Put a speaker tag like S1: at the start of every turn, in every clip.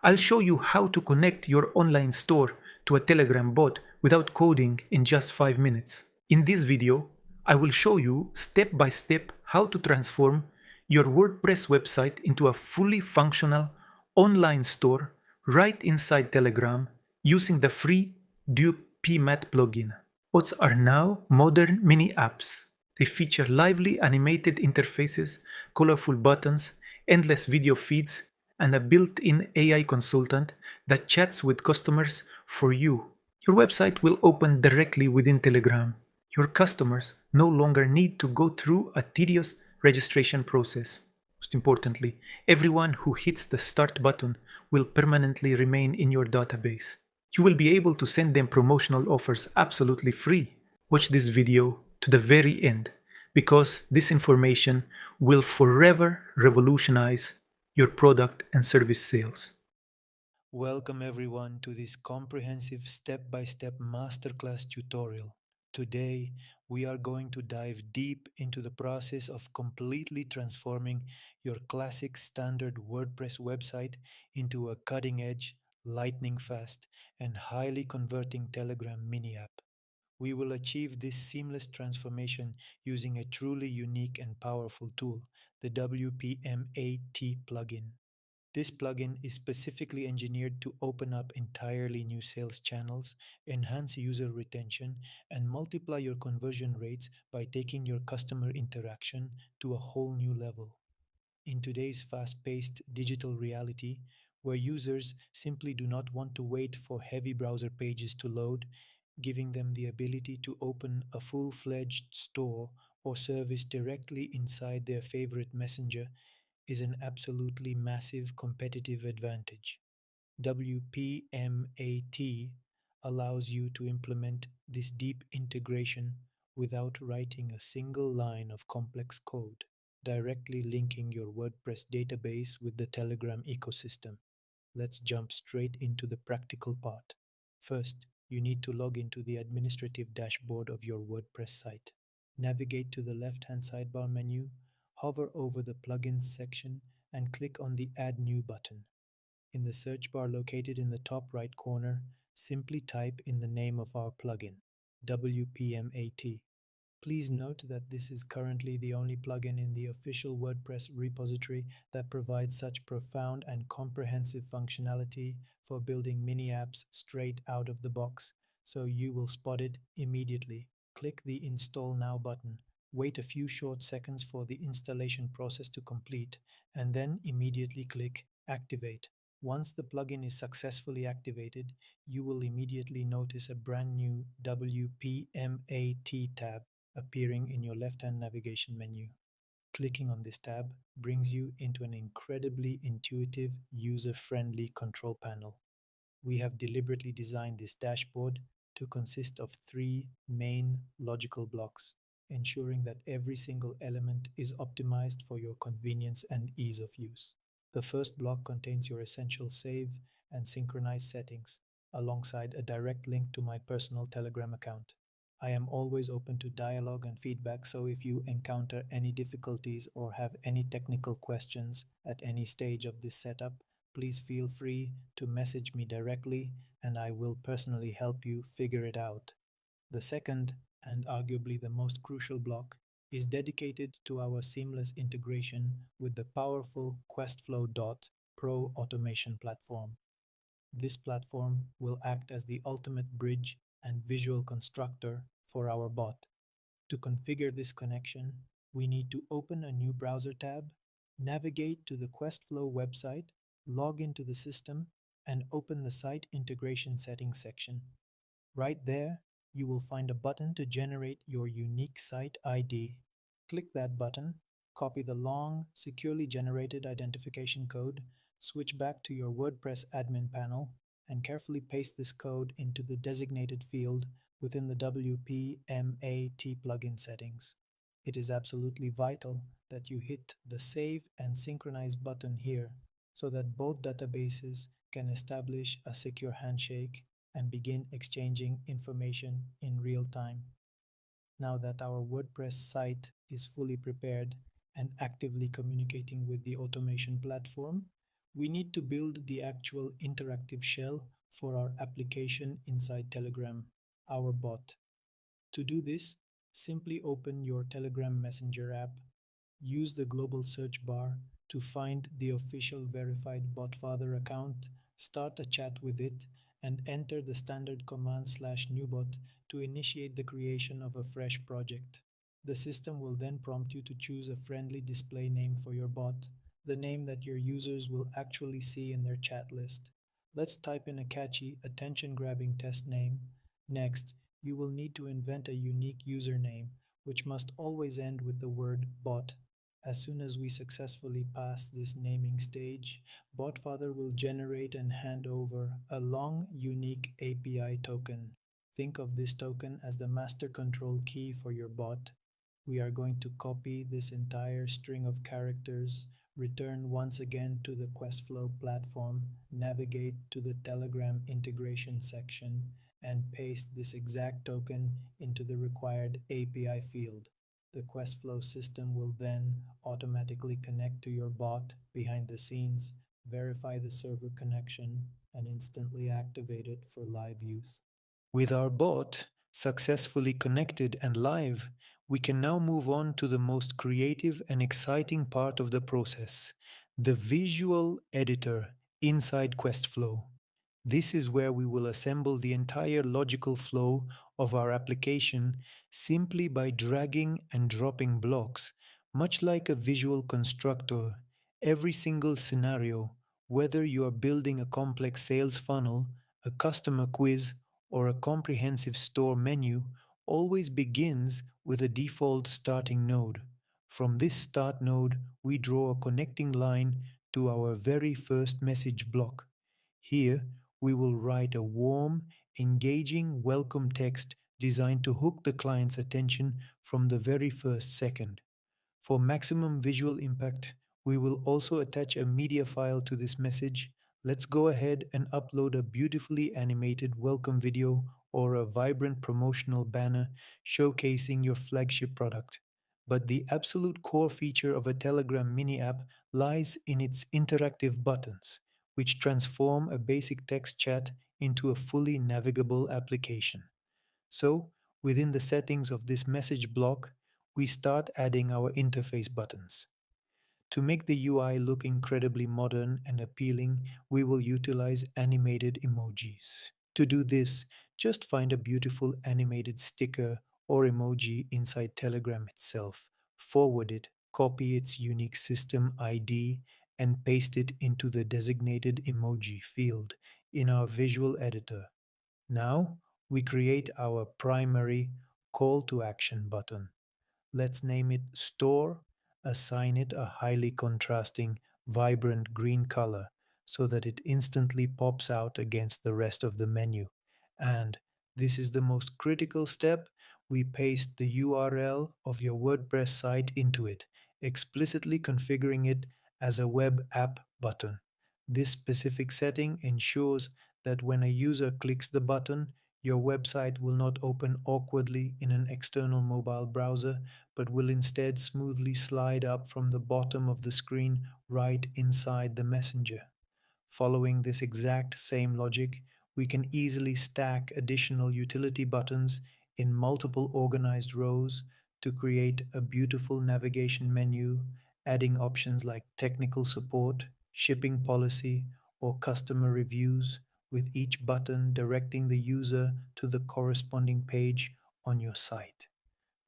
S1: I'll show you how to connect your online store to a Telegram bot without coding in just 5 minutes. In this video, I will show you step by step how to transform your WordPress website into a fully functional online store right inside Telegram using the free WPmat plugin. Bots are now modern mini apps. They feature lively animated interfaces, colorful buttons, endless video feeds, and a built-in AI consultant that chats with customers for you. Your website will open directly within Telegram. Your customers no longer need to go through a tedious registration process. Most importantly, everyone who hits the start button will permanently remain in your database. You will be able to send them promotional offers absolutely free. Watch this video to the very end because this information will forever revolutionize your product and service sales.
S2: Welcome everyone to this comprehensive step-by-step masterclass tutorial. Today, we are going to dive deep into the process of completely transforming your classic standard WordPress website into a cutting-edge, lightning-fast, and highly converting Telegram mini app. We will achieve this seamless transformation using a truly unique and powerful tool, the WPmat plugin. This plugin is specifically engineered to open up entirely new sales channels, enhance user retention, and multiply your conversion rates by taking your customer interaction to a whole new level. In today's fast paced digital reality, where users simply do not want to wait for heavy browser pages to load, giving them the ability to open a full fledged store or service directly inside their favorite messenger is an absolutely massive competitive advantage. WPMAT allows you to implement this deep integration without writing a single line of complex code, directly linking your WordPress database with the Telegram ecosystem. Let's jump straight into the practical part. First, you need to log into the administrative dashboard of your WordPress site. Navigate to the left-hand sidebar menu, hover over the Plugins section, and click on the Add New button. In the search bar located in the top right corner, simply type in the name of our plugin, WPMAT. Please note that this is currently the only plugin in the official WordPress repository that provides such profound and comprehensive functionality for building mini apps straight out of the box, so you will spot it immediately. Click the Install Now button, wait a few short seconds for the installation process to complete, and then immediately click Activate. Once the plugin is successfully activated, you will immediately notice a brand new WPMAT tab appearing in your left-hand navigation menu. Clicking on this tab brings you into an incredibly intuitive, user-friendly control panel. We have deliberately designed this dashboard to consist of three main logical blocks, ensuring that every single element is optimized for your convenience and ease of use. The first block contains your essential save and synchronize settings, alongside a direct link to my personal Telegram account. I am always open to dialogue and feedback, so if you encounter any difficulties or have any technical questions at any stage of this setup, please feel free to message me directly and I will personally help you figure it out. The second, and arguably the most crucial block, is dedicated to our seamless integration with the powerful Questflow.pro automation platform. This platform will act as the ultimate bridge and visual constructor for our bot. To configure this connection, we need to open a new browser tab, navigate to the Questflow website, log into the system, and open the Site Integration Settings section. Right there, you will find a button to generate your unique site ID. Click that button, copy the long, securely generated identification code, switch back to your WordPress admin panel, and carefully paste this code into the designated field within the WPMAT plugin settings. It is absolutely vital that you hit the Save and Synchronize button here so that both databases can establish a secure handshake and begin exchanging information in real time. Now that our WordPress site is fully prepared and actively communicating with the automation platform, We need to build the actual interactive shell for our application inside Telegram, our bot. To do this, simply open your Telegram Messenger app, use the global search bar to find the official verified BotFather account, start a chat with it, and enter the standard command /newbot to initiate the creation of a fresh project. The system will then prompt you to choose a friendly display name for your bot, the name that your users will actually see in their chat list. Let's type in a catchy, attention grabbing test name. Next, you will need to invent a unique username, which must always end with the word bot. As soon as we successfully pass this naming stage, BotFather will generate and hand over a long, unique API token. Think of this token as the master control key for your bot. We are going to copy this entire string of characters, return once again to the Questflow platform, navigate to the Telegram integration section, and paste this exact token into the required API field. The Questflow system will then automatically connect to your bot behind the scenes, verify the server connection, and instantly activate it for live use. With our bot successfully connected and live, we can now move on to the most creative and exciting part of the process, the visual editor inside Questflow. This is where we will assemble the entire logical flow of our application simply by dragging and dropping blocks, much like a visual constructor. Every single scenario, whether you are building a complex sales funnel, a customer quiz, or a comprehensive store menu, always begins with a default starting node. From this start node, we draw a connecting line to our very first message block. Here, we will write a warm, engaging welcome text designed to hook the client's attention from the very first second. For maximum visual impact, we will also attach a media file to this message. Let's go ahead and upload a beautifully animated welcome video or a vibrant promotional banner showcasing your flagship product. But the absolute core feature of a Telegram mini app lies in its interactive buttons, which transform a basic text chat into a fully navigable application. So, within the settings of this message block, we start adding our interface buttons. To make the UI look incredibly modern and appealing, we will utilize animated emojis. To do this, just find a beautiful animated sticker or emoji inside Telegram itself, forward it, copy its unique system ID, and paste it into the designated emoji field in our visual editor. Now, we create our primary call to action button. Let's name it Store, assign it a highly contrasting, vibrant green color so that it instantly pops out against the rest of the menu. And this is the most critical step, we paste the URL of your WordPress site into it, explicitly configuring it as a web app button. This specific setting ensures that when a user clicks the button, your website will not open awkwardly in an external mobile browser, but will instead smoothly slide up from the bottom of the screen right inside the messenger. Following this exact same logic, we can easily stack additional utility buttons in multiple organized rows to create a beautiful navigation menu, adding options like technical support, shipping policy, or customer reviews, with each button directing the user to the corresponding page on your site.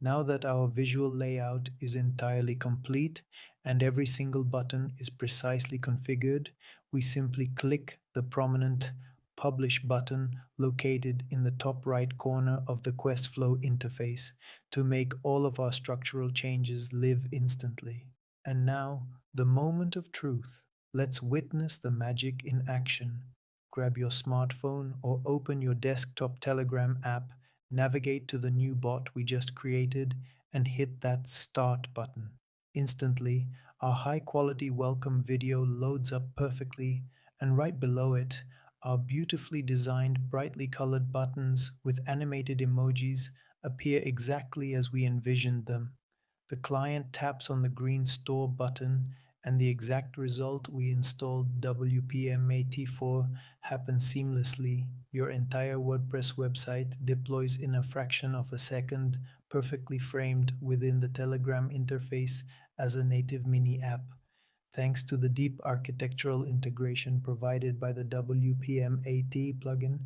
S2: Now that our visual layout is entirely complete and every single button is precisely configured, we simply click the prominent Publish button located in the top right corner of the Questflow interface to make all of our structural changes live instantly. And now, the moment of truth. Let's witness the magic in action. Grab your smartphone or open your desktop Telegram app, navigate to the new bot we just created, and hit that Start button. Instantly, our high quality welcome video loads up perfectly, and right below it, our beautifully designed, brightly colored buttons with animated emojis appear exactly as we envisioned them. The client taps on the green Store button, And the exact result we installed WPmat for happens seamlessly. Your entire WordPress website deploys in a fraction of a second, perfectly framed within the Telegram interface as a native mini app. Thanks to the deep architectural integration provided by the WPmat plugin,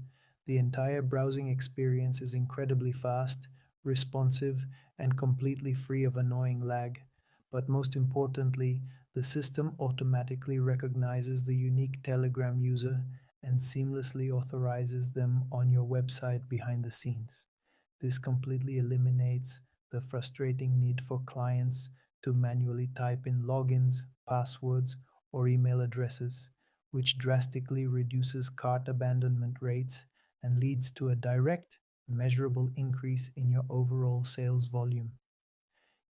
S2: the entire browsing experience is incredibly fast, responsive, and completely free of annoying lag. But most importantly, the system automatically recognizes the unique Telegram user and seamlessly authorizes them on your website behind the scenes. This completely eliminates the frustrating need for clients to manually type in logins, passwords, or email addresses, which drastically reduces cart abandonment rates and leads to a direct, measurable increase in your overall sales volume.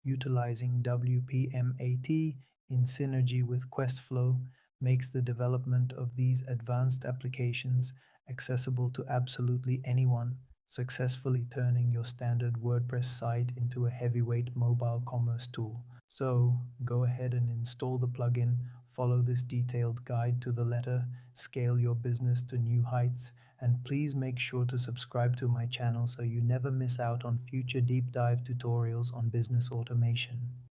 S2: Utilizing WPMAT in synergy with Questflow makes the development of these advanced applications accessible to absolutely anyone, successfully turning your standard WordPress site into a heavyweight mobile commerce tool. So go ahead and install the plugin, follow this detailed guide to the letter, scale your business to new heights, and please make sure to subscribe to my channel so you never miss out on future deep dive tutorials on business automation.